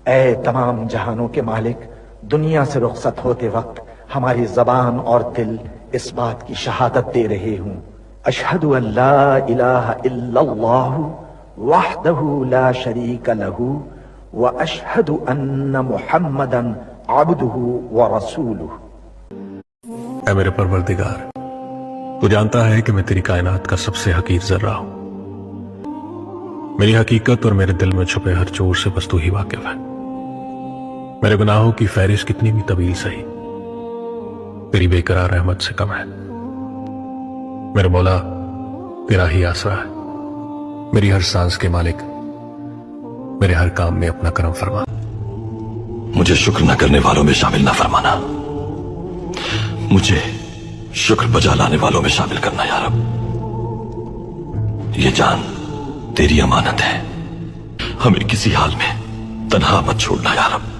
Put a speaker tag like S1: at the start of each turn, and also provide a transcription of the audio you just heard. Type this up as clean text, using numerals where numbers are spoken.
S1: اے تمام جہانوں کے مالک، دنیا سے رخصت ہوتے وقت ہماری زبان اور دل اس بات کی شہادت دے رہے ہوں، اشہد ان لا الہ الا اللہ وحدہ لا شریک لہ واشہد ان محمدا عبدہ ورسولہ۔
S2: اے میرے پروردگار، تو جانتا ہے کہ میں تیری کائنات کا سب سے حقیر ذرہ ہوں۔ میری حقیقت اور میرے دل میں چھپے ہر چور سے بس تو ہی واقف ہے۔ میرے گناہوں کی فہرست کتنی بھی طویل سہی، تیری بے قرار رحمت سے کم ہے۔ میرے مولا، تیرا ہی آسرا ہے، میری ہر سانس کے مالک، میرے ہر کام میں اپنا کرم فرما۔
S3: مجھے شکر نہ کرنے والوں میں شامل نہ فرمانا، مجھے شکر بجا لانے والوں میں شامل کرنا یا رب۔ یہ جان تیری امانت ہے، ہمیں کسی حال میں تنہا مت چھوڑنا یا رب۔